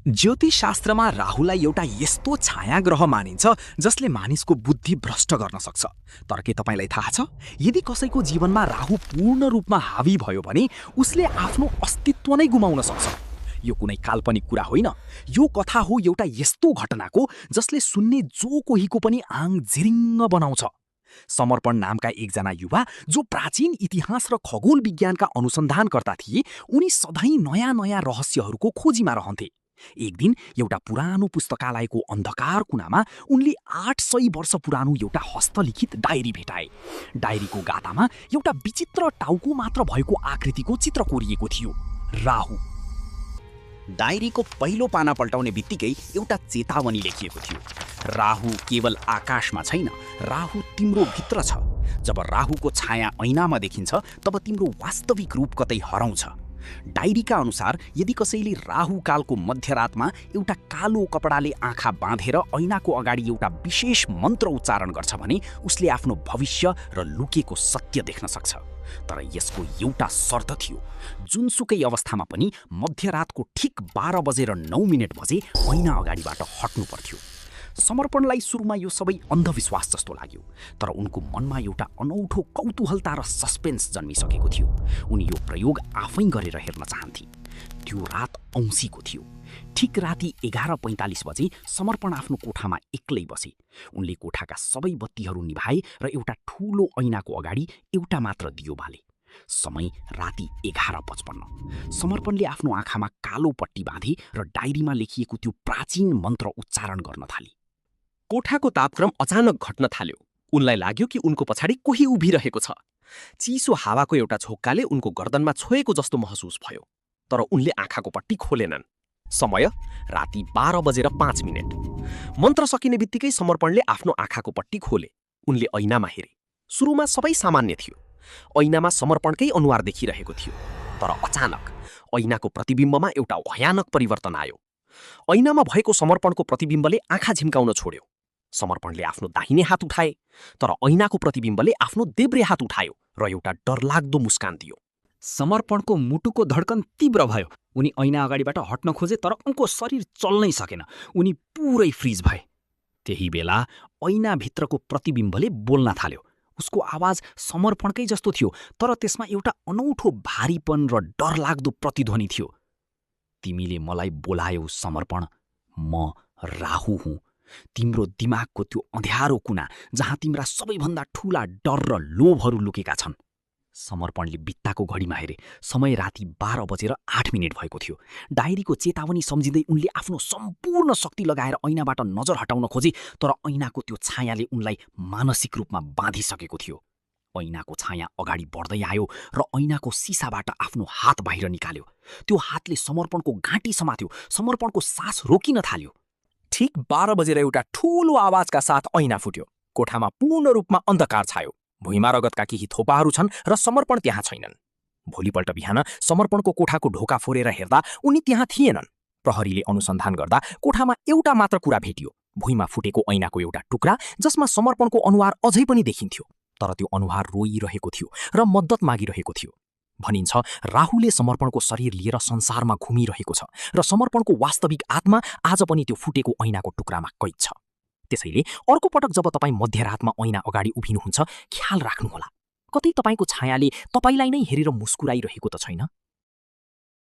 ज्योतिषशास्त्रमा राहुलाई एउटा यस्तो छाया ग्रह मानिन्छ जसले मानिसको बुद्धि भ्रष्ट गर्न सक्छ। तर के तपाईलाई थाहा छ, यदि कसैको जीवनमा राहु पूर्ण रूपमा हावी भयो भने उसले आफ्नो अस्तित्व नै गुमाउन सक्छ। यो कुनै काल्पनिक कुरा होइन, यो कथा हो एउटा यस्तो घटनाको जसले सुन्ने जो कोहीको पनि आङ झिरिङ्ग बनाउँछ। समर्पण नामका एकजना युवा जो प्राचीन इतिहास र खगोल विज्ञानका अनुसन्धानकर्ता थिए, उनी सधैँ नयाँ नयाँ रहस्यहरूको खोजीमा रहन्थे। एक दिन एउटा पुरानो पुस्तकालयको अन्धकार कुनामा उनले 800 वर्ष पुरानो एउटा हस्तलिखित डायरी भेटाए। डायरीको गातामा एउटा विचित्र टाउको मात्र भएको आकृतिको चित्र कोरिएको थियो, राहु। डायरीको पहिलो पाना पल्टाउने बित्तिकै एउटा चेतावनी लेखिएको थियो, राहु केवल आकाशमा छैन, राहु तिम्रो भित्र छ। जब राहुको छाया ऐनामा देखिन्छ तब तिम्रो वास्तविक रूप कतै हराउँछ। डायरीका अनुसार यदि कसैले राहुकालको मध्यरातमा एउटा कालो कपडाले आँखा बाँधेर ऐनाको अगाडि एउटा विशेष मन्त्र उच्चारण गर्छ भने उसले आफ्नो भविष्य र लुकेको सत्य देख्न सक्छ। तर यसको एउटा शर्त थियो, जुनसुकै अवस्थामा पनि मध्यरातको ठिक 12 बजेर 9 मिनेट बजे ऐना अगाडिबाट हट्नु पर्थ्यो। समर्पणलाई सुरुमा यो सबै अन्धविश्वास जस्तो लाग्यो, तर उनको मनमा एउटा अनौठो कौतूहलता र सस्पेन्स जन्मिसकेको थियो। उनी यो प्रयोग आफै गरेर हेर्न चाहन्थे। त्यो रात औँसीको थियो। ठिक राति 11:45 बजे समर्पण आफ्नो कोठामा एक्लै बसे। उनले कोठाका सबै बत्तीहरू निभाए र एउटा ठूलो ऐनाको अगाडि एउटा मात्र दियो बाले। समय राति 11:55। समर्पणले आफ्नो आँखामा कालो पट्टी बाँधे र डायरीमा लेखिएको त्यो प्राचीन मन्त्र उच्चारण गर्न थाले। कोठाको तापक्रम अचानक घट्न थाल्यो। उनलाई लाग्यो कि उनको पछाडि कोही उभिरहेको छ। चिसो हावाको एउटा झोक्काले उनको गर्दनमा छोएको जस्तो महसुस भयो, तर उनले आँखाको पट्टी खोलेनन्। समय राति 12:05। मन्त्र सकिने बित्तिकै समर्पणले आफ्नो आँखाको पट्टी खोले। उनले ऐनामा हेरे। सुरुमा सबै सामान्य थियो। ऐनामा समर्पणकै अनुहार देखिरहेको थियो, तर अचानक ऐनाको प्रतिबिम्बमा एउटा भयानक परिवर्तन आयो। ऐनामा भएको समर्पणको प्रतिबिम्बले आँखा झिम्काउन छोड्यो। समर्पणले आफ्नो दाहिने हात उठाए, तर ऐनाको प्रतिबिम्बले आफ्नो देब्रे हात उठायो र एउटा डरलाग्दो मुस्कान दियो। समर्पणको मुटुको धड्कन तीव्र भयो। उनी ऐना अगाडिबाट हट्न खोजे, तर उनको शरीर चल्नै सकेन। उनी पुरै फ्रिज भए। त्यही बेला ऐनाभित्रको प्रतिबिम्बले बोल्न थाल्यो। उसको आवाज समर्पणकै जस्तो थियो, तर त्यसमा एउटा अनौठो भारीपन र डरलाग्दो प्रतिध्वनि थियो। तिमीले मलाई बोलायौ समर्पण, म राहु हुँ। तिम्रो दिमागको त्यो अँध्यारो कुना जहाँ तिम्रा सबैभन्दा ठूला डर र लोभहरू लुकेका छन्। समर्पणले बित्ताको घडीमा हेरे। समय राति 12:08 भएको थियो। डायरीको चेतावनी सम्झिँदै उनले आफ्नो सम्पूर्ण शक्ति लगाएर ऐनाबाट नजर हटाउन खोजे, तर ऐनाको त्यो छायाले उनलाई मानसिक रूपमा बाँधिसकेको थियो। ऐनाको छाया अगाडि बढ्दै आयो र ऐनाको सिसाबाट आफ्नो हात बाहिर निकाल्यो। त्यो हातले समर्पणको घाँटी समात्यो। समर्पणको सास रोकिन थाल्यो। ठिक 12 बजेर एउटा ठूलो आवाजका साथ ऐना फुट्यो। कोठामा पूर्ण रूपमा अन्धकार छायो। भुइँमा रगतका केही थोपाहरू छन् र समर्पण त्यहाँ छैनन्। भोलिपल्ट बिहान समर्पणको कोठाको ढोका फोरेर हेर्दा उनी त्यहाँ थिएनन्। प्रहरीले अनुसन्धान गर्दा कोठामा एउटा मात्र कुरा भेटियो, भुइँमा फुटेको ऐनाको एउटा टुक्रा जसमा समर्पणको अनुहार अझै पनि देखिन्थ्यो। तर त्यो अनुहार रोइरहेको थियो र मद्दत मागिरहेको थियो। भनिन्छ राहुले समर्पणको शरीर लिएर संसारमा घुमिरहेको छ र समर्पणको वास्तविक आत्मा आज पनि त्यो फुटेको ऐनाको टुक्रामा कैद छ। त्यसैले अर्को पटक जब तपाईँ मध्यरातमा ऐना अगाडि उभिनुहुन्छ, ख्याल राख्नुहोला, कतै तपाईँको छायाले तपाईँलाई नै हेरेर मुस्कुराइरहेको त छैन।